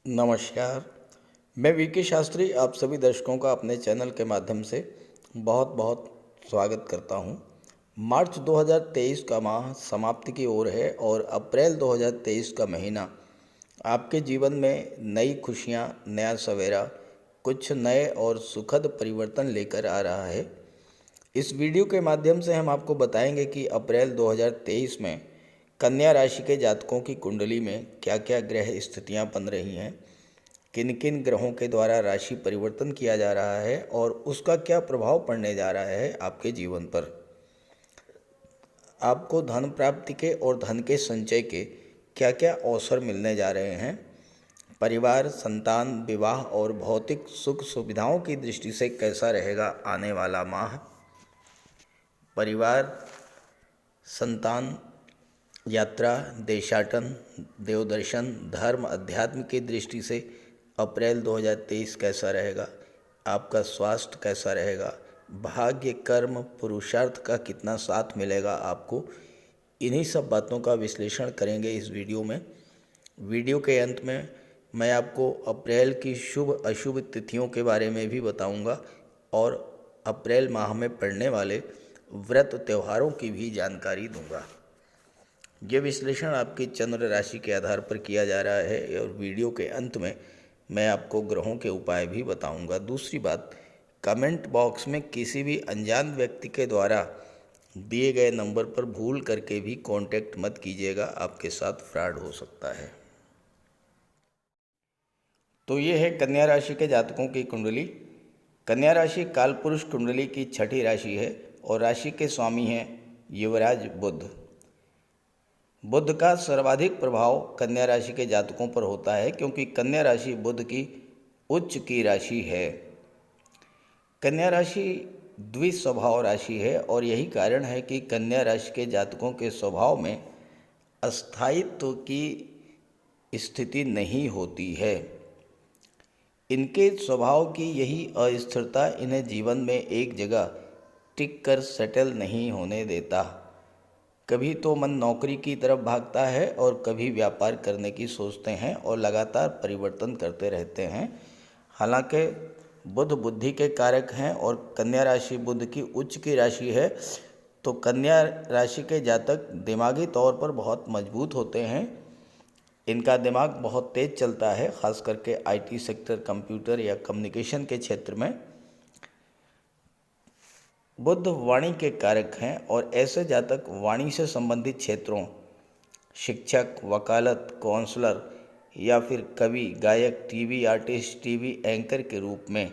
नमस्कार। मैं वीके शास्त्री आप सभी दर्शकों का अपने चैनल के माध्यम से बहुत बहुत स्वागत करता हूं। मार्च 2023 का माह समाप्ति की ओर है और अप्रैल 2023 का महीना आपके जीवन में नई खुशियां, नया सवेरा, कुछ नए और सुखद परिवर्तन लेकर आ रहा है। इस वीडियो के माध्यम से हम आपको बताएंगे कि अप्रैल 2023 में कन्या राशि के जातकों की कुंडली में क्या क्या ग्रह स्थितियां बन रही हैं, किन किन ग्रहों के द्वारा राशि परिवर्तन किया जा रहा है और उसका क्या प्रभाव पड़ने जा रहा है आपके जीवन पर। आपको धन प्राप्ति के और धन के संचय के क्या क्या अवसर मिलने जा रहे हैं। परिवार, संतान, विवाह और भौतिक सुख सुविधाओं की दृष्टि से कैसा रहेगा आने वाला माह। परिवार, संतान, यात्रा, देशाटन, देवदर्शन, धर्म, अध्यात्म की दृष्टि से अप्रैल 2023 कैसा रहेगा। आपका स्वास्थ्य कैसा रहेगा, भाग्य, कर्म, पुरुषार्थ का कितना साथ मिलेगा आपको। इन्हीं सब बातों का विश्लेषण करेंगे इस वीडियो में। वीडियो के अंत में मैं आपको अप्रैल की शुभ अशुभ तिथियों के बारे में भी बताऊंगा और अप्रैल माह में पड़ने वाले व्रत त्योहारों की भी जानकारी दूंगा। ये विश्लेषण आपकी चंद्र राशि के आधार पर किया जा रहा है और वीडियो के अंत में मैं आपको ग्रहों के उपाय भी बताऊंगा। दूसरी बात, कमेंट बॉक्स में किसी भी अनजान व्यक्ति के द्वारा दिए गए नंबर पर भूल करके भी कांटेक्ट मत कीजिएगा, आपके साथ फ्रॉड हो सकता है। तो ये है कन्या राशि के जातकों की कुंडली। कन्या राशि कालपुरुष कुंडली की छठी राशि है और राशि के स्वामी हैं युवराज बुध। बुध का सर्वाधिक प्रभाव कन्या राशि के जातकों पर होता है क्योंकि कन्या राशि बुध की उच्च की राशि है। कन्या राशि द्विस्वभाव राशि है और यही कारण है कि कन्या राशि के जातकों के स्वभाव में अस्थायित्व की स्थिति नहीं होती है। इनके स्वभाव की यही अस्थिरता इन्हें जीवन में एक जगह टिक कर सेटल नहीं होने देता। कभी तो मन नौकरी की तरफ भागता है और कभी व्यापार करने की सोचते हैं और लगातार परिवर्तन करते रहते हैं। हालांकि बुध बुद्धि के कारक हैं और कन्या राशि बुध की उच्च की राशि है, तो कन्या राशि के जातक दिमागी तौर पर बहुत मजबूत होते हैं। इनका दिमाग बहुत तेज चलता है, खास करके आईटी सेक्टर, कंप्यूटर या कम्युनिकेशन के क्षेत्र में। बुध वाणी के कारक हैं और ऐसे जातक वाणी से संबंधित क्षेत्रों, शिक्षक, वकालत, काउंसलर या फिर कवि, गायक, टीवी आर्टिस्ट, टीवी एंकर के रूप में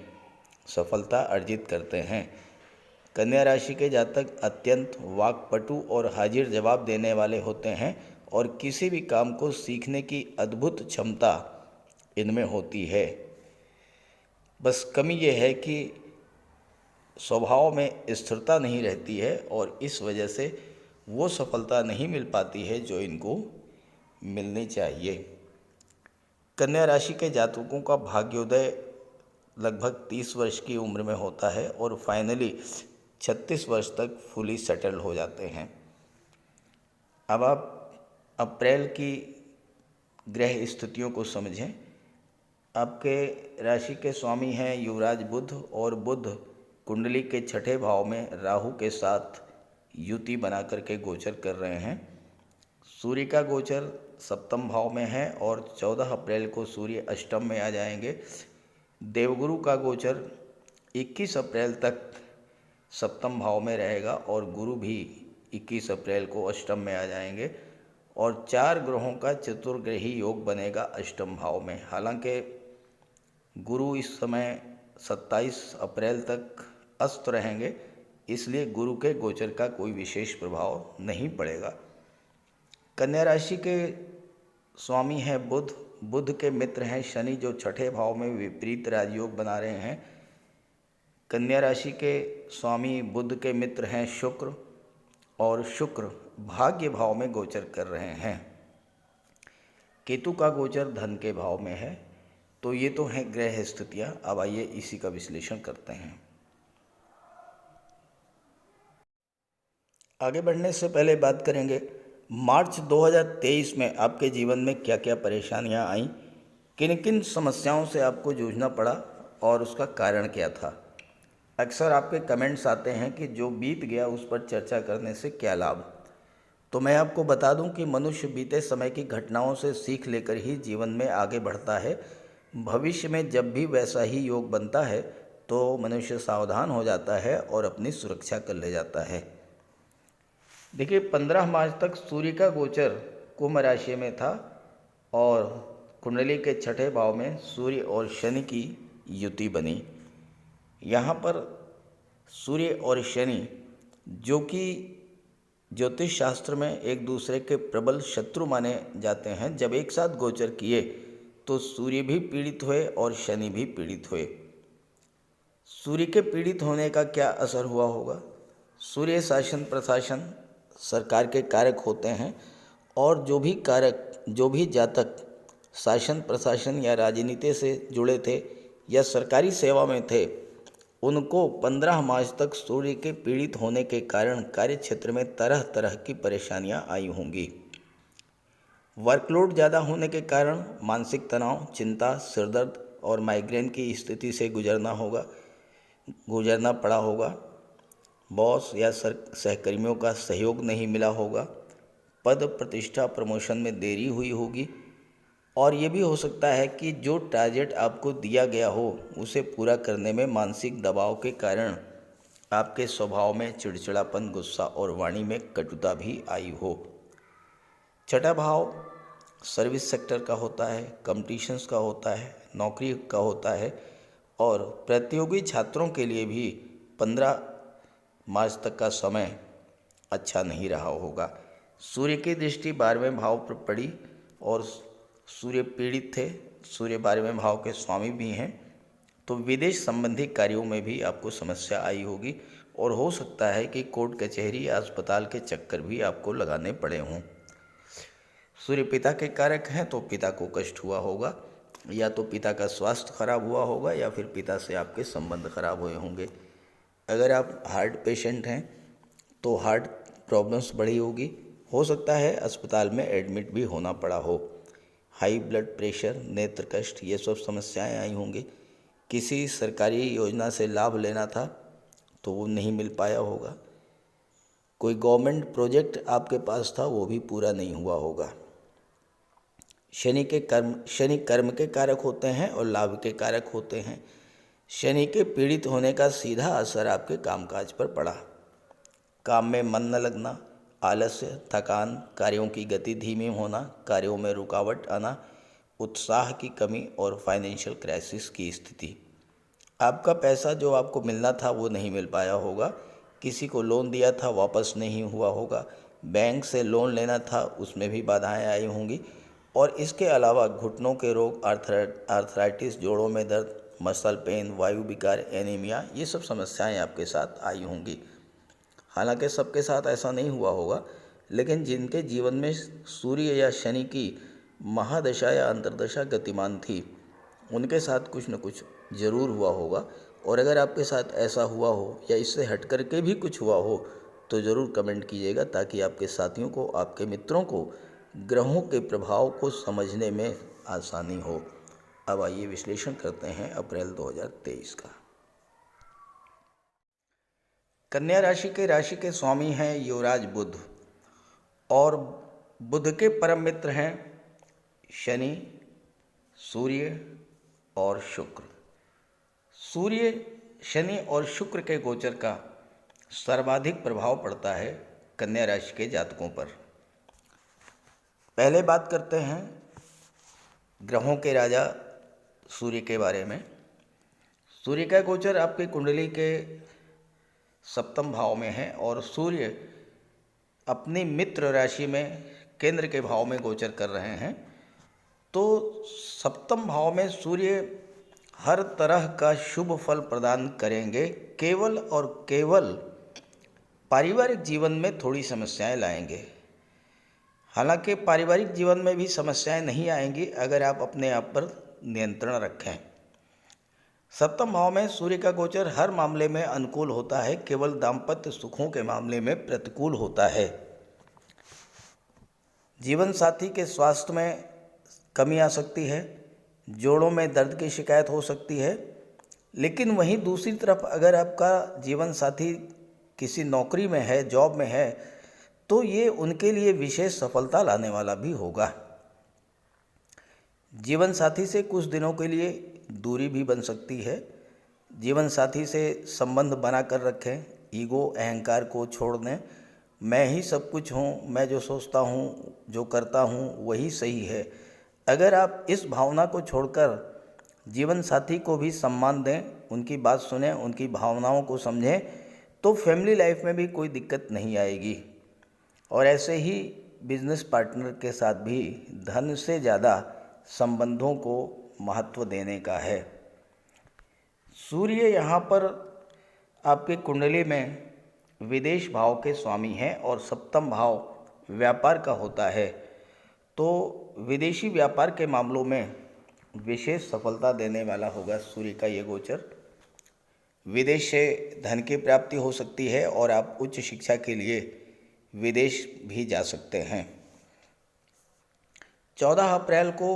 सफलता अर्जित करते हैं। कन्या राशि के जातक अत्यंत वाक्पटु और हाजिर जवाब देने वाले होते हैं और किसी भी काम को सीखने की अद्भुत क्षमता इनमें होती है। बस कमी यह है कि स्वभाव में स्थिरता नहीं रहती है और इस वजह से वो सफलता नहीं मिल पाती है जो इनको मिलनी चाहिए। कन्या राशि के जातकों का भाग्योदय लगभग 30 वर्ष की उम्र में होता है और फाइनली 36 वर्ष तक फुली सेटल हो जाते हैं। अब आप अप्रैल की ग्रह स्थितियों को समझें। आपके राशि के स्वामी हैं युवराज बुध और बुध कुंडली के छठे भाव में राहु के साथ युति बना करके गोचर कर रहे हैं। सूर्य का गोचर सप्तम भाव में है और 14 अप्रैल को सूर्य अष्टम में आ जाएंगे। देवगुरु का गोचर 21 अप्रैल तक सप्तम भाव में रहेगा और गुरु भी 21 अप्रैल को अष्टम में आ जाएंगे और 4 ग्रहों का चतुर्ग्रही योग बनेगा अष्टम भाव में। हालांकि गुरु इस समय 27 अप्रैल तक अस्त रहेंगे, इसलिए गुरु के गोचर का कोई विशेष प्रभाव नहीं पड़ेगा। कन्या राशि के स्वामी हैं बुध, बुध के मित्र हैं शनि जो छठे भाव में विपरीत राजयोग बना रहे हैं। कन्या राशि के स्वामी बुध के मित्र हैं शुक्र और शुक्र भाग्य भाव में गोचर कर रहे हैं। केतु का गोचर धन के भाव में है। तो ये तो हैं ग्रह स्थितियाँ। अब आइए इसी का विश्लेषण करते हैं। आगे बढ़ने से पहले बात करेंगे मार्च 2023 में आपके जीवन में क्या क्या परेशानियां आईं, किन किन समस्याओं से आपको जूझना पड़ा और उसका कारण क्या था। अक्सर आपके कमेंट्स आते हैं कि जो बीत गया उस पर चर्चा करने से क्या लाभ। तो मैं आपको बता दूं कि मनुष्य बीते समय की घटनाओं से सीख लेकर ही जीवन में आगे बढ़ता है। भविष्य में जब भी वैसा ही योग बनता है तो मनुष्य सावधान हो जाता है और अपनी सुरक्षा कर ले जाता है। देखिए, 15 मार्च तक सूर्य का गोचर कुंभ राशि में था और कुंडली के छठे भाव में सूर्य और शनि की युति बनी। यहाँ पर सूर्य और शनि, जो कि ज्योतिष शास्त्र में एक दूसरे के प्रबल शत्रु माने जाते हैं, जब एक साथ गोचर किए तो सूर्य भी पीड़ित हुए और शनि भी पीड़ित हुए। सूर्य के पीड़ित होने का क्या असर हुआ होगा। सूर्य शासन प्रशासन सरकार के कारक होते हैं और जो भी जातक शासन प्रशासन या राजनीति से जुड़े थे या सरकारी सेवा में थे, उनको 15 मार्च तक सूर्य के पीड़ित होने के कारण कार्य क्षेत्र में तरह तरह की परेशानियां आई होंगी। वर्कलोड ज़्यादा होने के कारण मानसिक तनाव, चिंता, सिरदर्द और माइग्रेन की स्थिति से गुजरना पड़ा होगा। बॉस या सहकर्मियों का सहयोग नहीं मिला होगा। पद प्रतिष्ठा प्रमोशन में देरी हुई होगी और ये भी हो सकता है कि जो टारगेट आपको दिया गया हो उसे पूरा करने में मानसिक दबाव के कारण आपके स्वभाव में चिड़चिड़ापन, गुस्सा और वाणी में कटुता भी आई हो। छठा भाव सर्विस सेक्टर का होता है, कंपटीशंस का होता है, नौकरी का होता है और प्रतियोगी छात्रों के लिए भी 15 मार्च तक का समय अच्छा नहीं रहा होगा। सूर्य की दृष्टि 12वें भाव पर पड़ी और सूर्य पीड़ित थे। सूर्य 12वें भाव के स्वामी भी हैं, तो विदेश संबंधी कार्यों में भी आपको समस्या आई होगी और हो सकता है कि कोर्ट कचहरी या अस्पताल के चक्कर भी आपको लगाने पड़े हों। सूर्य पिता के कारक हैं, तो पिता को कष्ट हुआ होगा, या तो पिता का स्वास्थ्य खराब हुआ होगा या फिर पिता से आपके संबंध खराब हुए होंगे। अगर आप हार्ट पेशेंट हैं तो हार्ट प्रॉब्लम्स बढ़ी होगी, हो सकता है अस्पताल में एडमिट भी होना पड़ा हो। हाई ब्लड प्रेशर, नेत्र कष्ट, ये सब समस्याएं आई होंगी। किसी सरकारी योजना से लाभ लेना था तो वो नहीं मिल पाया होगा। कोई गवर्नमेंट प्रोजेक्ट आपके पास था वो भी पूरा नहीं हुआ होगा। शनि कर्म के कारक होते हैं और लाभ के कारक होते हैं। शनि के पीड़ित होने का सीधा असर आपके कामकाज पर पड़ा। काम में मन न लगना, आलस्य, थकान, कार्यों की गति धीमी होना, कार्यों में रुकावट आना, उत्साह की कमी और फाइनेंशियल क्राइसिस की स्थिति। आपका पैसा जो आपको मिलना था वो नहीं मिल पाया होगा। किसी को लोन दिया था वापस नहीं हुआ होगा। बैंक से लोन लेना था उसमें भी बाधाएं आई होंगी। और इसके अलावा घुटनों के रोग, आर्थराइटिस, जोड़ों में दर्द, मसल पेन, वायु विकार, एनीमिया, ये सब समस्याएं आपके साथ आई होंगी। हालांकि सबके साथ ऐसा नहीं हुआ होगा, लेकिन जिनके जीवन में सूर्य या शनि की महादशा या अंतर्दशा गतिमान थी, उनके साथ कुछ न कुछ ज़रूर हुआ होगा। और अगर आपके साथ ऐसा हुआ हो या इससे हट कर के भी कुछ हुआ हो तो ज़रूर कमेंट कीजिएगा, ताकि आपके साथियों को, आपके मित्रों को ग्रहों के प्रभाव को समझने में आसानी हो। अब आइए विश्लेषण करते हैं अप्रैल 2023 का। कन्या राशि के स्वामी हैं युवराज बुध और बुध के परम मित्र हैं शनि, सूर्य और शुक्र। सूर्य, शनि और शुक्र के गोचर का सर्वाधिक प्रभाव पड़ता है कन्या राशि के जातकों पर। पहले बात करते हैं ग्रहों के राजा सूर्य के बारे में। सूर्य का गोचर आपकी कुंडली के सप्तम भाव में है और सूर्य अपनी मित्र राशि में केंद्र के भाव में गोचर कर रहे हैं। तो सप्तम भाव में सूर्य हर तरह का शुभ फल प्रदान करेंगे, केवल और केवल पारिवारिक जीवन में थोड़ी समस्याएं लाएंगे। हालांकि पारिवारिक जीवन में भी समस्याएं नहीं आएंगी अगर आप अपने आप पर नियंत्रण रखें। सप्तम भाव में सूर्य का गोचर हर मामले में अनुकूल होता है, केवल दाम्पत्य सुखों के मामले में प्रतिकूल होता है। जीवन साथी के स्वास्थ्य में कमी आ सकती है, जोड़ों में दर्द की शिकायत हो सकती है। लेकिन वहीं दूसरी तरफ अगर आपका जीवन साथी किसी नौकरी में है, जॉब में है, तो ये उनके लिए विशेष सफलता लाने वाला भी होगा। जीवन साथी से कुछ दिनों के लिए दूरी भी बन सकती है। जीवन साथी से संबंध बना कर रखें, ईगो अहंकार को छोड़ दें। मैं ही सब कुछ हूँ, मैं जो सोचता हूँ, जो करता हूँ वही सही है। अगर आप इस भावना को छोड़कर जीवन साथी को भी सम्मान दें, उनकी बात सुनें, उनकी भावनाओं को समझें, तो फैमिली लाइफ में भी कोई दिक्कत नहीं आएगी। और ऐसे ही बिजनेस पार्टनर के साथ भी धन से ज़्यादा संबंधों को महत्व देने का है। सूर्य यहाँ पर आपके कुंडली में विदेश भाव के स्वामी हैं और सप्तम भाव व्यापार का होता है। तो विदेशी व्यापार के मामलों में विशेष सफलता देने वाला होगा सूर्य का ये गोचर। विदेश से धन की प्राप्ति हो सकती है और आप उच्च शिक्षा के लिए विदेश भी जा सकते हैं। 14 अप्रैल को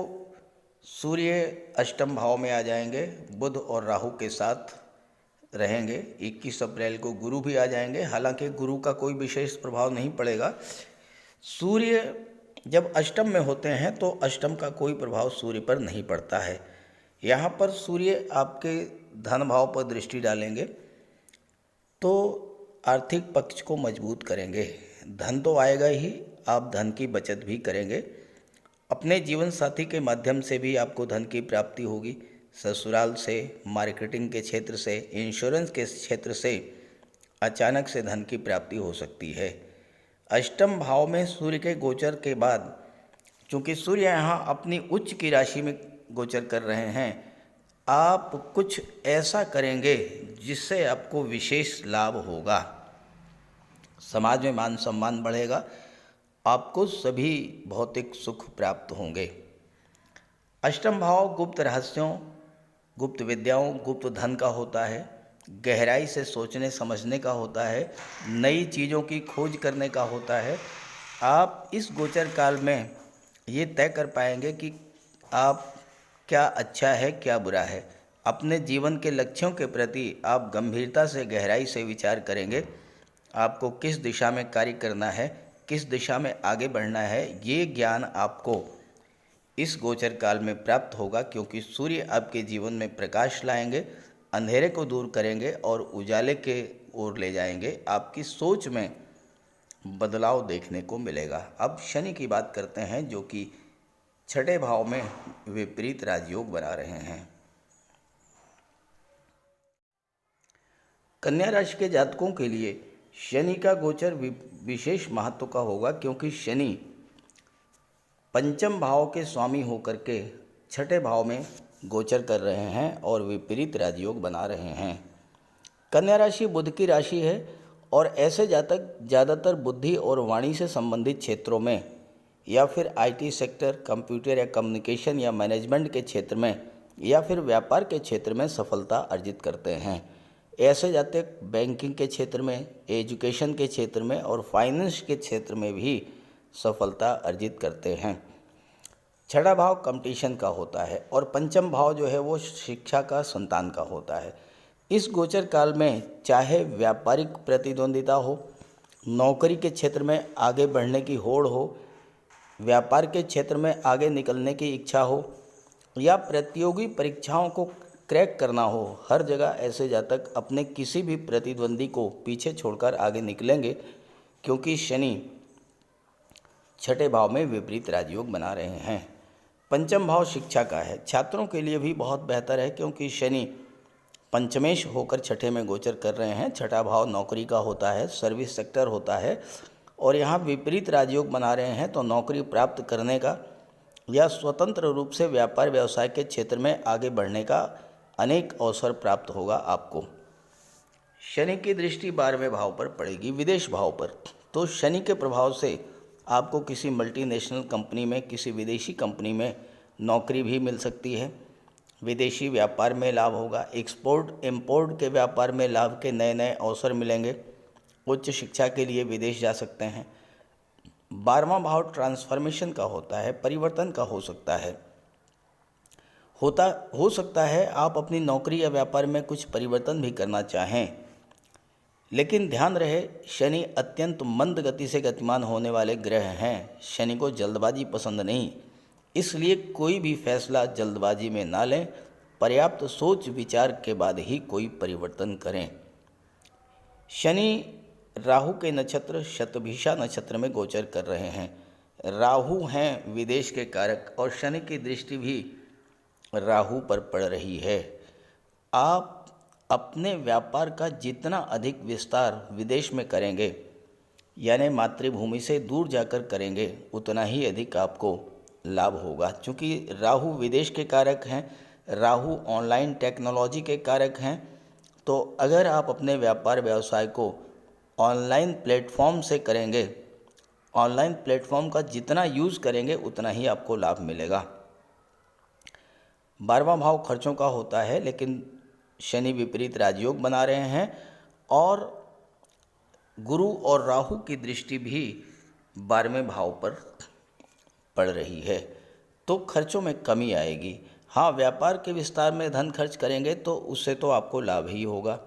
सूर्य अष्टम भाव में आ जाएंगे, बुध और राहु के साथ रहेंगे। 21 अप्रैल को गुरु भी आ जाएंगे, हालांकि गुरु का कोई विशेष प्रभाव नहीं पड़ेगा। सूर्य जब अष्टम में होते हैं तो अष्टम का कोई प्रभाव सूर्य पर नहीं पड़ता है। यहाँ पर सूर्य आपके धन भाव पर दृष्टि डालेंगे तो आर्थिक पक्ष को मजबूत करेंगे। धन तो आएगा ही, आप धन की बचत भी करेंगे। अपने जीवन साथी के माध्यम से भी आपको धन की प्राप्ति होगी। ससुराल से, मार्केटिंग के क्षेत्र से, इंश्योरेंस के क्षेत्र से अचानक से धन की प्राप्ति हो सकती है। अष्टम भाव में सूर्य के गोचर के बाद, चूँकि सूर्य यहाँ अपनी उच्च की राशि में गोचर कर रहे हैं, आप कुछ ऐसा करेंगे जिससे आपको विशेष लाभ होगा। समाज में मान सम्मान बढ़ेगा, आपको सभी भौतिक सुख प्राप्त होंगे। अष्टम भाव गुप्त रहस्यों, गुप्त विद्याओं, गुप्त धन का होता है। गहराई से सोचने समझने का होता है, नई चीज़ों की खोज करने का होता है। आप इस गोचर काल में ये तय कर पाएंगे कि आप क्या अच्छा है, क्या बुरा है। अपने जीवन के लक्ष्यों के प्रति आप गंभीरता से, गहराई से विचार करेंगे। आपको किस दिशा में कार्य करना है, किस दिशा में आगे बढ़ना है, ये ज्ञान आपको इस गोचर काल में प्राप्त होगा, क्योंकि सूर्य आपके जीवन में प्रकाश लाएंगे, अंधेरे को दूर करेंगे और उजाले के ओर ले जाएंगे। आपकी सोच में बदलाव देखने को मिलेगा। अब शनि की बात करते हैं, जो कि छठे भाव में विपरीत राजयोग बना रहे हैं। कन्या राशि के जातकों के लिए शनि का गोचर विशेष महत्व का होगा, क्योंकि शनि पंचम भाव के स्वामी होकर के छठे भाव में गोचर कर रहे हैं और विपरीत राजयोग बना रहे हैं। कन्या राशि बुध की राशि है और ऐसे जातक ज़्यादातर बुद्धि और वाणी से संबंधित क्षेत्रों में या फिर आईटी सेक्टर, कंप्यूटर या कम्युनिकेशन या मैनेजमेंट के क्षेत्र में या फिर व्यापार के क्षेत्र में सफलता अर्जित करते हैं। ऐसे जातक बैंकिंग के क्षेत्र में, एजुकेशन के क्षेत्र में और फाइनेंस के क्षेत्र में भी सफलता अर्जित करते हैं। छठा भाव कंपटीशन का होता है और पंचम भाव जो है वो शिक्षा का, संतान का होता है। इस गोचर काल में चाहे व्यापारिक प्रतिद्वंदिता हो, नौकरी के क्षेत्र में आगे बढ़ने की होड़ हो, व्यापार के क्षेत्र में आगे निकलने की इच्छा हो या प्रतियोगी परीक्षाओं को क्रैक करना हो, हर जगह ऐसे जातक अपने किसी भी प्रतिद्वंदी को पीछे छोड़कर आगे निकलेंगे, क्योंकि शनि छठे भाव में विपरीत राजयोग बना रहे हैं। पंचम भाव शिक्षा का है। छात्रों के लिए भी बहुत बेहतर है, क्योंकि शनि पंचमेश होकर छठे में गोचर कर रहे हैं। छठा भाव नौकरी का होता है, सर्विस सेक्टर होता है और यहाँ विपरीत राजयोग बना रहे हैं, तो नौकरी प्राप्त करने का या स्वतंत्र रूप से व्यापार व्यवसाय के क्षेत्र में आगे बढ़ने का अनेक अवसर प्राप्त होगा आपको। शनि की दृष्टि 12वें भाव पर पड़ेगी, विदेश भाव पर, तो शनि के प्रभाव से आपको किसी मल्टीनेशनल कंपनी में, किसी विदेशी कंपनी में नौकरी भी मिल सकती है। विदेशी व्यापार में लाभ होगा, एक्सपोर्ट इंपोर्ट के व्यापार में लाभ के नए नए अवसर मिलेंगे। उच्च शिक्षा के लिए विदेश जा सकते हैं। 12वां भाव ट्रांसफॉर्मेशन का होता है, परिवर्तन का हो सकता है। होता हो सकता है आप अपनी नौकरी या व्यापार में कुछ परिवर्तन भी करना चाहें, लेकिन ध्यान रहे शनि अत्यंत मंद गति से गतिमान होने वाले ग्रह हैं। शनि को जल्दबाजी पसंद नहीं, इसलिए कोई भी फैसला जल्दबाजी में ना लें। पर्याप्त सोच विचार के बाद ही कोई परिवर्तन करें। शनि राहु के नक्षत्र शतभिषा नक्षत्र में गोचर कर रहे हैं। राहु हैं विदेश के कारक और शनि की दृष्टि भी राहु पर पड़ रही है। आप अपने व्यापार का जितना अधिक विस्तार विदेश में करेंगे, यानी मातृभूमि से दूर जाकर करेंगे, उतना ही अधिक आपको लाभ होगा। क्योंकि राहु विदेश के कारक हैं, राहु ऑनलाइन टेक्नोलॉजी के कारक हैं। तो अगर आप अपने व्यापार व्यवसाय को ऑनलाइन प्लेटफॉर्म से करेंगे, ऑनलाइन प्लेटफॉर्म का जितना यूज़ करेंगे उतना ही आपको लाभ मिलेगा। 12वां भाव खर्चों का होता है, लेकिन शनि विपरीत राजयोग बना रहे हैं और गुरु और राहु की दृष्टि भी 12वें भाव पर पड़ रही है, तो खर्चों में कमी आएगी। हाँ, व्यापार के विस्तार में धन खर्च करेंगे तो उससे तो आपको लाभ ही होगा।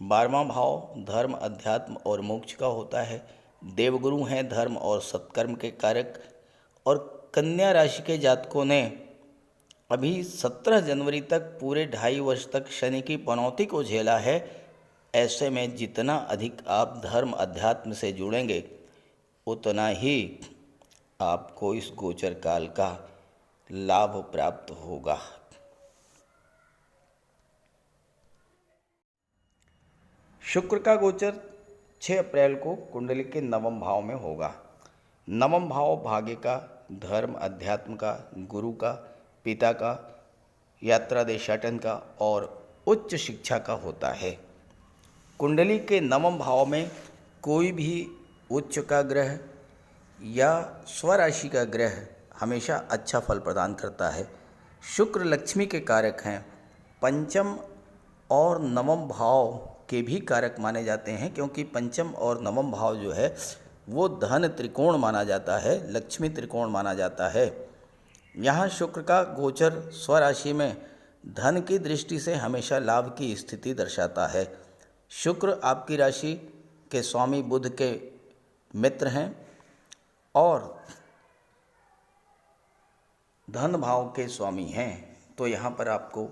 12वां भाव धर्म, अध्यात्म और मोक्ष का होता है। देवगुरु हैं धर्म और सत्कर्म के कारक। और कन्या राशि के जातकों ने अभी 17 जनवरी तक पूरे 2.5 वर्ष तक शनि की पनौती को झेला है। ऐसे में जितना अधिक आप धर्म अध्यात्म से जुड़ेंगे, उतना ही आपको इस गोचर काल का लाभ प्राप्त होगा। शुक्र का गोचर 6 अप्रैल को कुंडली के 9वें भाव में होगा। 9वां भाव भाग्य का, धर्म अध्यात्म का, गुरु का, पिता का, यात्रा देशाटन का और उच्च शिक्षा का होता है। कुंडली के 9वें भाव में कोई भी उच्च का ग्रह या स्वराशि का ग्रह हमेशा अच्छा फल प्रदान करता है। शुक्र लक्ष्मी के कारक हैं। पंचम और 9वें भाव के भी कारक माने जाते हैं, क्योंकि पंचम और 9वें भाव जो है वो धन त्रिकोण माना जाता है, लक्ष्मी त्रिकोण माना जाता है। यहाँ शुक्र का गोचर स्वराशि में धन की दृष्टि से हमेशा लाभ की स्थिति दर्शाता है। शुक्र आपकी राशि के स्वामी बुध के मित्र हैं और धन भाव के स्वामी हैं, तो यहाँ पर आपको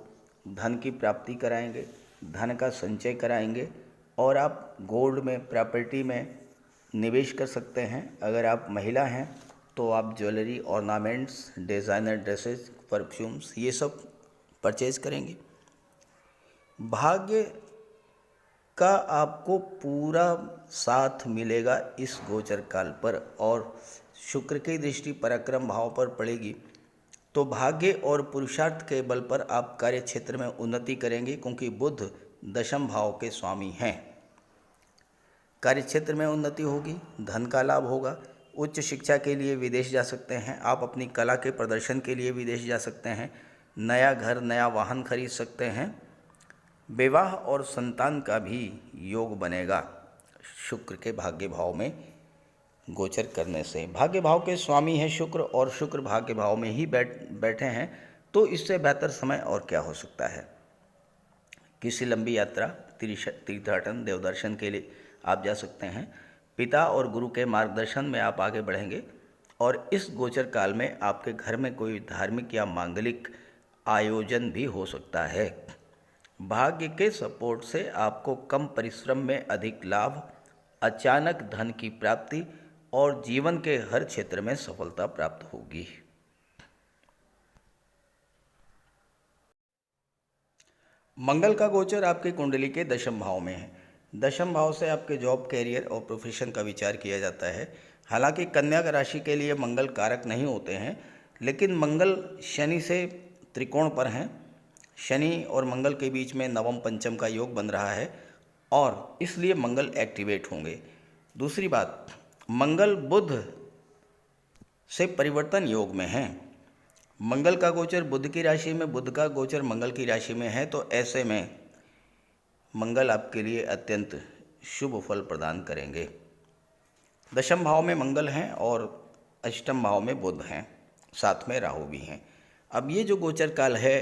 धन की प्राप्ति कराएंगे, धन का संचय कराएंगे और आप गोल्ड में, प्रॉपर्टी में निवेश कर सकते हैं। अगर आप महिला हैं तो आप jewellery, ornaments, designer dresses, perfumes ये सब परचेज करेंगे। भाग्य का आपको पूरा साथ मिलेगा इस गोचर काल पर और शुक्र की दृष्टि पराक्रम भाव पर पड़ेगी, तो भाग्य और पुरुषार्थ के बल पर आप कार्य क्षेत्र में उन्नति करेंगे, क्योंकि बुध 10वें भाव के स्वामी हैं। कार्य क्षेत्र में उन्नति होगी, धन का लाभ होगा। उच्च शिक्षा के लिए विदेश जा सकते हैं, आप अपनी कला के प्रदर्शन के लिए विदेश जा सकते हैं, नया घर, नया वाहन खरीद सकते हैं। विवाह और संतान का भी योग बनेगा शुक्र के भाग्य भाव में गोचर करने से। भाग्य भाव के स्वामी हैं शुक्र और शुक्र भाग्य भाव में ही बैठे हैं, तो इससे बेहतर समय और क्या हो सकता है। किसी लंबी यात्रा, तीर्थाटन, देवदर्शन के लिए आप जा सकते हैं। पिता और गुरु के मार्गदर्शन में आप आगे बढ़ेंगे और इस गोचर काल में आपके घर में कोई धार्मिक या मांगलिक आयोजन भी हो सकता है। भाग्य के सपोर्ट से आपको कम परिश्रम में अधिक लाभ, अचानक धन की प्राप्ति और जीवन के हर क्षेत्र में सफलता प्राप्त होगी। मंगल का गोचर आपके कुंडली के 10वें भाव में है। 10वें भाव से आपके जॉब, कैरियर और प्रोफेशन का विचार किया जाता है। हालांकि कन्या राशि के लिए मंगल कारक नहीं होते हैं, लेकिन मंगल शनि से त्रिकोण पर हैं। शनि और मंगल के बीच में नवम पंचम का योग बन रहा है और इसलिए मंगल एक्टिवेट होंगे। दूसरी बात, मंगल बुध से परिवर्तन योग में हैं। मंगल का गोचर बुध की राशि में, बुध का गोचर मंगल की राशि में है, तो ऐसे में मंगल आपके लिए अत्यंत शुभ फल प्रदान करेंगे। 10वें भाव में मंगल हैं और 8वें भाव में बुध हैं, साथ में राहु भी हैं। अब ये जो गोचर काल है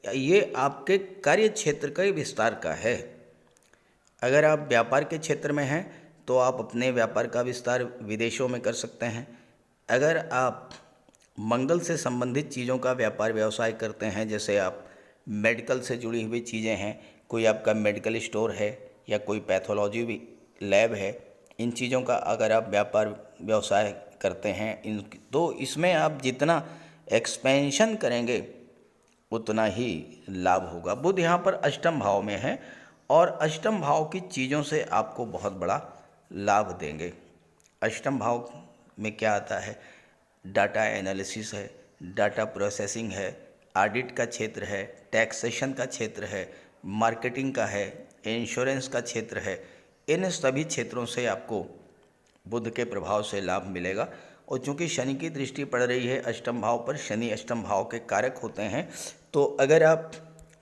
ये आपके कार्य क्षेत्र का विस्तार का है। अगर आप व्यापार के क्षेत्र में हैं तो आप अपने व्यापार का विस्तार विदेशों में कर सकते हैं। अगर आप मंगल से संबंधित चीज़ों का व्यापार व्यवसाय करते हैं, जैसे आप मेडिकल से जुड़ी हुई चीज़ें हैं, कोई आपका मेडिकल स्टोर है या कोई पैथोलॉजी भी लैब है, इन चीज़ों का अगर आप व्यापार व्यवसाय करते हैं इन तो इसमें आप जितना एक्सपेंशन करेंगे उतना ही लाभ होगा। बुध यहाँ पर अष्टम भाव में है और अष्टम भाव की चीज़ों से आपको बहुत बड़ा लाभ देंगे। अष्टम भाव में क्या आता है? डाटा एनालिसिस है, डाटा प्रोसेसिंग है, ऑडिट का क्षेत्र है, टैक्सेशन का क्षेत्र है, मार्केटिंग का है, इंश्योरेंस का क्षेत्र है। इन सभी क्षेत्रों से आपको बुध के प्रभाव से लाभ मिलेगा। और चूंकि शनि की दृष्टि पड़ रही है अष्टम भाव पर, शनि अष्टम भाव के कारक होते हैं, तो अगर आप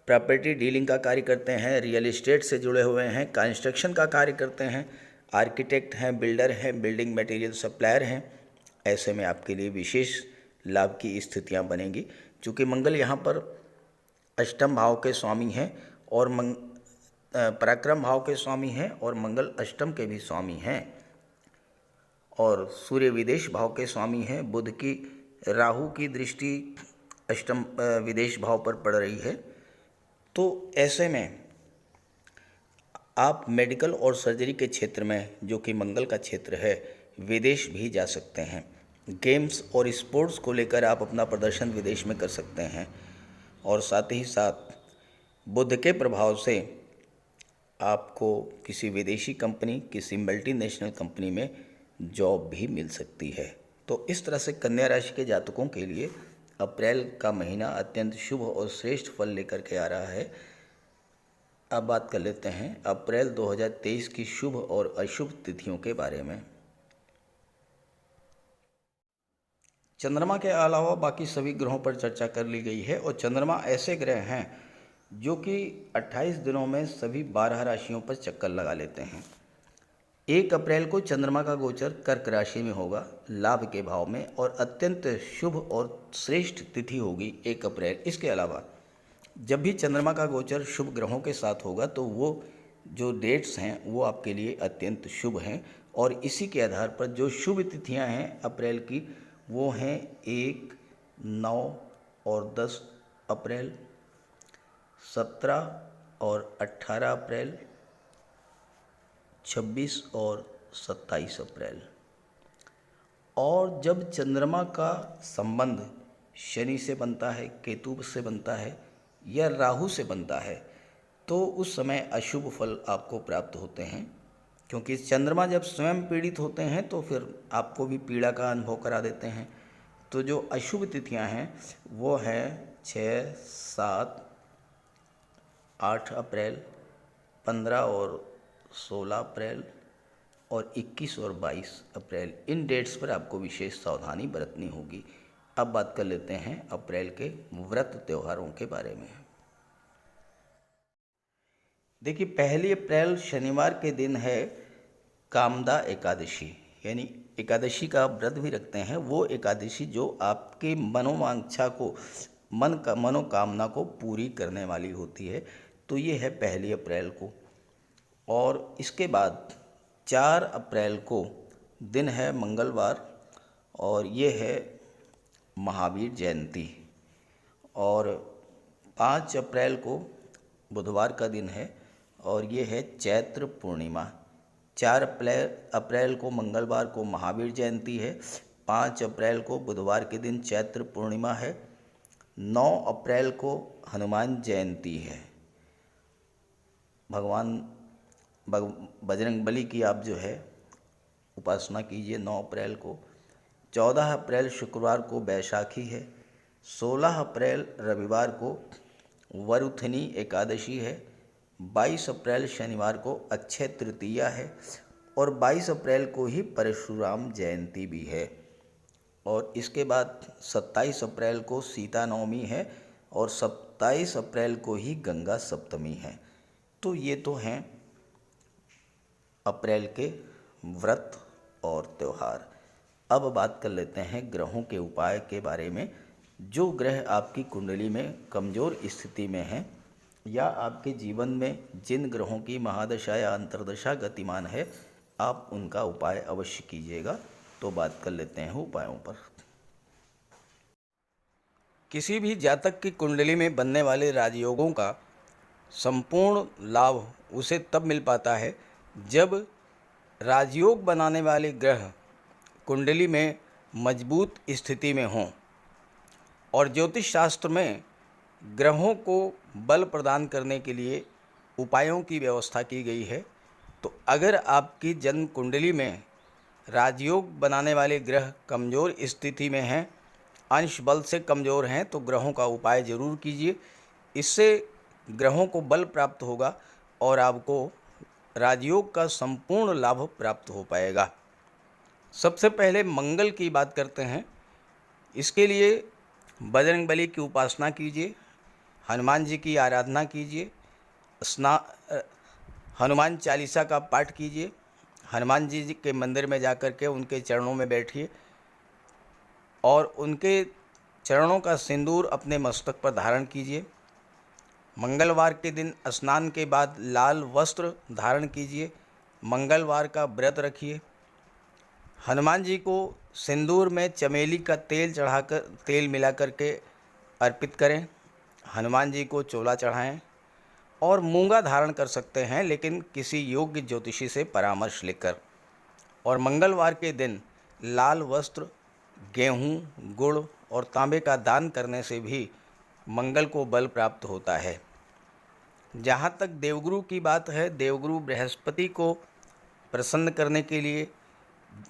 प्रॉपर्टी डीलिंग का कार्य करते हैं, रियल एस्टेट से जुड़े हुए हैं, कंस्ट्रक्शन का कार्य करते हैं, आर्किटेक्ट हैं, बिल्डर हैं, बिल्डिंग मटेरियल सप्लायर हैं, ऐसे में आपके लिए विशेष लाभ की स्थितियां बनेंगी। चूँकि मंगल यहाँ पर अष्टम भाव के स्वामी हैं और पराक्रम भाव के स्वामी हैं और मंगल अष्टम के भी स्वामी हैं और सूर्य विदेश भाव के स्वामी हैं। बुध की राहु की दृष्टि अष्टम विदेश भाव पर पड़ रही है। तो ऐसे में आप मेडिकल और सर्जरी के क्षेत्र में, जो कि मंगल का क्षेत्र है, विदेश भी जा सकते हैं। गेम्स और स्पोर्ट्स को लेकर आप अपना प्रदर्शन विदेश में कर सकते हैं और साथ ही साथ बुध के प्रभाव से आपको किसी विदेशी कंपनी, किसी मल्टीनेशनल कंपनी में जॉब भी मिल सकती है। तो इस तरह से कन्या राशि के जातकों के लिए अप्रैल का महीना अत्यंत शुभ और श्रेष्ठ फल लेकर के आ रहा है। अब बात कर लेते हैं अप्रैल 2023 की शुभ और अशुभ तिथियों के बारे में। चंद्रमा के अलावा बाकी सभी ग्रहों पर चर्चा कर ली गई है और चंद्रमा ऐसे ग्रह हैं जो कि 28 दिनों में सभी 12 राशियों पर चक्कर लगा लेते हैं। 1 अप्रैल को चंद्रमा का गोचर कर्क राशि में होगा, लाभ के भाव में, और अत्यंत शुभ और श्रेष्ठ तिथि होगी 1 अप्रैल। इसके अलावा जब भी चंद्रमा का गोचर शुभ ग्रहों के साथ होगा तो वो जो डेट्स हैं वो आपके लिए अत्यंत शुभ हैं और इसी के आधार पर जो शुभ तिथियां हैं अप्रैल की वो हैं 1, 9 और 10 अप्रैल, 17 और 18 अप्रैल, 26 और 27 अप्रैल। और जब चंद्रमा का संबंध शनि से बनता है, केतु से बनता है या राहु से बनता है तो उस समय अशुभ फल आपको प्राप्त होते हैं, क्योंकि चंद्रमा जब स्वयं पीड़ित होते हैं तो फिर आपको भी पीड़ा का अनुभव करा देते हैं। तो जो अशुभ तिथियां हैं वो हैं 6, 7, 8 अप्रैल, 15 और 16 अप्रैल और 21 और 22 अप्रैल। इन डेट्स पर आपको विशेष सावधानी बरतनी होगी। अब बात कर लेते हैं अप्रैल के व्रत त्योहारों के बारे में। देखिए, 1 अप्रैल शनिवार के दिन है कामदा एकादशी, यानी एकादशी का व्रत भी रखते हैं। वो एकादशी जो आपके मनोवांछा को, मनोकामना को पूरी करने वाली होती है। तो ये है 1 अप्रैल को। और इसके बाद 4 अप्रैल को दिन है मंगलवार और ये है महावीर जयंती। और 5 अप्रैल को बुधवार का दिन है और ये है चैत्र पूर्णिमा। 4 अप्रैल को मंगलवार को महावीर जयंती है, 5 अप्रैल को बुधवार के दिन चैत्र पूर्णिमा है, 9 अप्रैल को हनुमान जयंती है। भगवान बजरंगबली की आप जो है उपासना कीजिए 9 अप्रैल को। 14 अप्रैल शुक्रवार को बैसाखी है, 16 अप्रैल रविवार को वरुथनी एकादशी है, 22 अप्रैल शनिवार को अक्षय तृतीया है और 22 अप्रैल को ही परशुराम जयंती भी है। और इसके बाद 27 अप्रैल को सीता नवमी है और 27 अप्रैल को ही गंगा सप्तमी है। तो ये तो हैं अप्रैल के व्रत और त्यौहार। अब बात कर लेते हैं ग्रहों के उपाय के बारे में। जो ग्रह आपकी कुंडली में कमज़ोर स्थिति में हैं या आपके जीवन में जिन ग्रहों की महादशा या अंतर्दशा गतिमान है, आप उनका उपाय अवश्य कीजिएगा। तो बात कर लेते हैं उपायों पर। किसी भी जातक की कुंडली में बनने वाले राजयोगों का संपूर्ण लाभ उसे तब मिल पाता है जब राजयोग बनाने वाले ग्रह कुंडली में मजबूत स्थिति में हों। और ज्योतिष शास्त्र में ग्रहों को बल प्रदान करने के लिए उपायों की व्यवस्था की गई है। तो अगर आपकी जन्म कुंडली में राजयोग बनाने वाले ग्रह कमज़ोर स्थिति में हैं, अंश बल से कमज़ोर हैं, तो ग्रहों का उपाय ज़रूर कीजिए। इससे ग्रहों को बल प्राप्त होगा और आपको राजयोग का संपूर्ण लाभ प्राप्त हो पाएगा। सबसे पहले मंगल की बात करते हैं। इसके लिए बजरंगबली की उपासना कीजिए, हनुमान जी की आराधना कीजिए, हनुमान चालीसा का पाठ कीजिए, हनुमान जी के मंदिर में जाकर के उनके चरणों में बैठिए और उनके चरणों का सिंदूर अपने मस्तक पर धारण कीजिए। मंगलवार के दिन स्नान के बाद लाल वस्त्र धारण कीजिए, मंगलवार का व्रत रखिए। हनुमान जी को सिंदूर में चमेली का तेल मिला करके अर्पित करें। हनुमान जी को चोला चढ़ाएं और मूंगा धारण कर सकते हैं, लेकिन किसी योग्य ज्योतिषी से परामर्श लेकर। और मंगलवार के दिन लाल वस्त्र, गेहूं, गुड़ और तांबे का दान करने से भी मंगल को बल प्राप्त होता है। जहाँ तक देवगुरु की बात है, देवगुरु बृहस्पति को प्रसन्न करने के लिए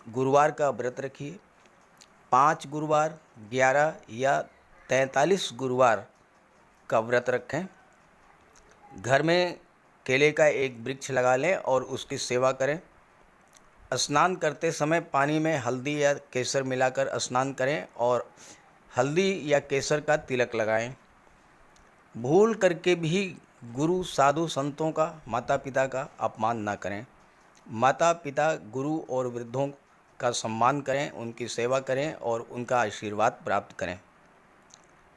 गुरुवार का व्रत रखिए। 5 गुरुवार, 11 या 43 गुरुवार का व्रत रखें। घर में केले का एक वृक्ष लगा लें और उसकी सेवा करें। स्नान करते समय पानी में हल्दी या केसर मिलाकर स्नान करें और हल्दी या केसर का तिलक लगाएं। भूल करके भी गुरु, साधु, संतों का, माता पिता का अपमान ना करें। माता पिता, गुरु और वृद्धों का सम्मान करें, उनकी सेवा करें और उनका आशीर्वाद प्राप्त करें।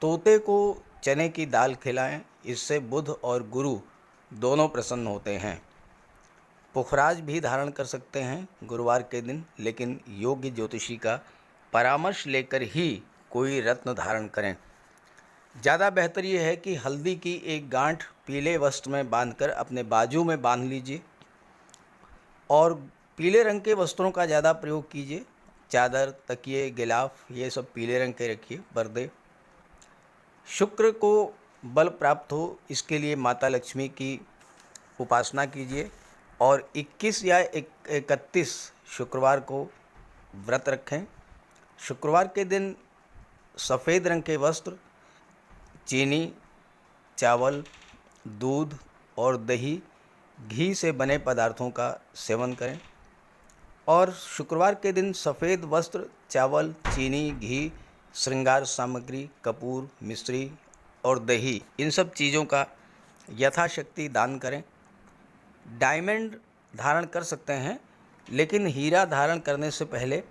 तोते को चने की दाल खिलाएं, इससे बुध और गुरु दोनों प्रसन्न होते हैं। पुखराज भी धारण कर सकते हैं गुरुवार के दिन, लेकिन योग्य ज्योतिषी का परामर्श लेकर ही कोई रत्न धारण करें। ज़्यादा बेहतर ये है कि हल्दी की एक गांठ पीले वस्त्र में बांधकर अपने बाजू में बांध लीजिए और पीले रंग के वस्त्रों का ज़्यादा प्रयोग कीजिए। चादर, तकिए, गिलाफ ये सब पीले रंग के रखिए, पर्दे। शुक्र को बल प्राप्त हो, इसके लिए माता लक्ष्मी की उपासना कीजिए और 21 या 31 शुक्रवार को व्रत रखें। शुक्रवार के दिन सफ़ेद रंग के वस्त्र, चीनी, चावल, दूध और दही, घी से बने पदार्थों का सेवन करें। और शुक्रवार के दिन सफ़ेद वस्त्र, चावल, चीनी, घी, श्रृंगार सामग्री, कपूर, मिश्री और दही, इन सब चीज़ों का यथाशक्ति दान करें। डायमंड धारण कर सकते हैं, लेकिन हीरा धारण करने से पहले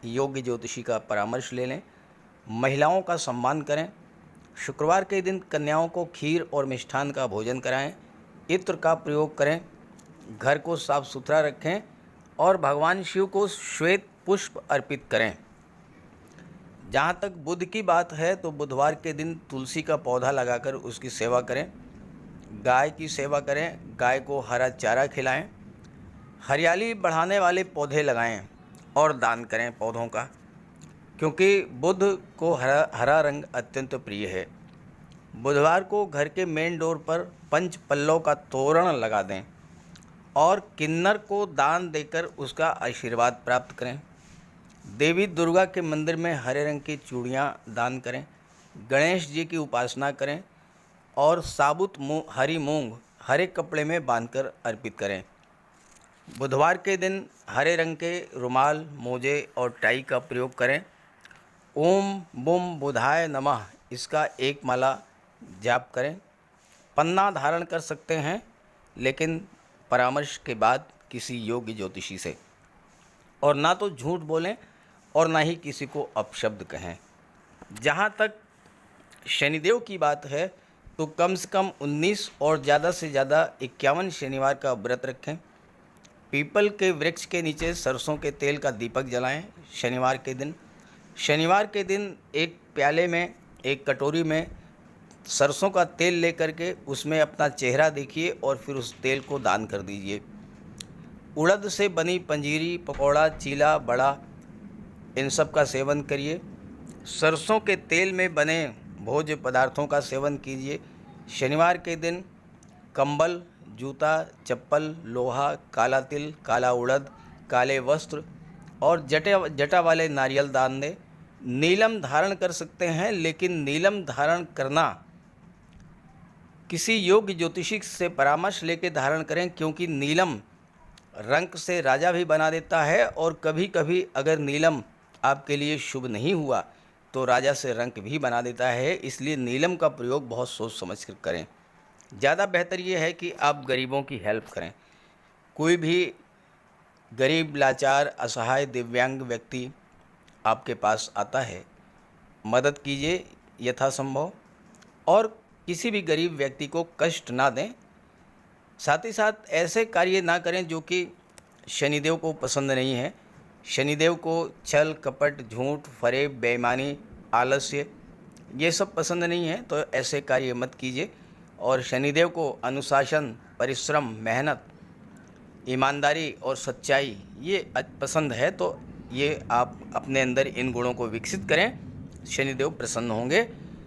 योग्य ज्योतिषी का परामर्श ले लें। महिलाओं का सम्मान करें। शुक्रवार के दिन कन्याओं को खीर और मिष्ठान का भोजन कराएं। इत्र का प्रयोग करें। घर को साफ सुथरा रखें और भगवान शिव को श्वेत पुष्प अर्पित करें। जहाँ तक बुध की बात है, तो बुधवार के दिन तुलसी का पौधा लगाकर उसकी सेवा करें। गाय की सेवा करें, गाय को हरा चारा खिलाएं। हरियाली बढ़ाने वाले पौधे लगाएं और दान करें पौधों का, क्योंकि बुध को हरा रंग अत्यंत प्रिय है। बुधवार को घर के मेन डोर पर पंच पल्लव का तोरण लगा दें और किन्नर को दान देकर उसका आशीर्वाद प्राप्त करें। देवी दुर्गा के मंदिर में हरे रंग की चूड़ियाँ दान करें। गणेश जी की उपासना करें और साबुत हरी मूंग हरे कपड़े में बांधकर अर्पित करें। बुधवार के दिन हरे रंग के रुमाल, मोजे और टाई का प्रयोग करें। ओम बुम बुधाय नमः इसका एक माला जाप करें। पन्ना धारण कर सकते हैं, लेकिन परामर्श के बाद किसी योग्य ज्योतिषी से। और ना तो झूठ बोलें और ना ही किसी को अपशब्द कहें। जहाँ तक शनिदेव की बात है तो कम से कम 19 और ज़्यादा से ज़्यादा 51 शनिवार का व्रत रखें। पीपल के वृक्ष के नीचे सरसों के तेल का दीपक जलाएं शनिवार के दिन। शनिवार के दिन एक प्याले में, एक कटोरी में सरसों का तेल लेकर के उसमें अपना चेहरा देखिए और फिर उस तेल को दान कर दीजिए। उड़द से बनी पंजीरी, पकौड़ा, चीला, बड़ा, इन सब का सेवन करिए। सरसों के तेल में बने भोज्य पदार्थों का सेवन कीजिए। शनिवार के दिन कंबल, जूता, चप्पल, लोहा, काला तिल, काला उड़द, काले वस्त्र और जटा वाले नारियल दान दें। नीलम धारण कर सकते हैं, लेकिन नीलम धारण करना किसी योग्य ज्योतिषी से परामर्श लेकर धारण करें, क्योंकि नीलम रंग से राजा भी बना देता है और कभी कभी अगर नीलम आपके लिए शुभ नहीं हुआ तो राजा से रंक भी बना देता है। इसलिए नीलम का प्रयोग बहुत सोच समझ कर करें। ज़्यादा बेहतर ये है कि आप गरीबों की हेल्प करें। कोई भी गरीब, लाचार, असहाय, दिव्यांग व्यक्ति आपके पास आता है, मदद कीजिए यथासंभव और किसी भी गरीब व्यक्ति को कष्ट ना दें। साथ ही साथ ऐसे कार्य ना करें जो कि शनिदेव को पसंद नहीं है। शनिदेव को छल, कपट, झूठ, फरेब, बेईमानी, आलस्य ये सब पसंद नहीं है, तो ऐसे कार्य मत कीजिए। और शनिदेव को अनुशासन, परिश्रम, मेहनत, ईमानदारी और सच्चाई ये पसंद है, तो ये आप अपने अंदर इन गुणों को विकसित करें, शनिदेव प्रसन्न होंगे।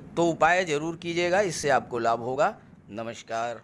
तो उपाय ज़रूर कीजिएगा, इससे आपको लाभ होगा। नमस्कार।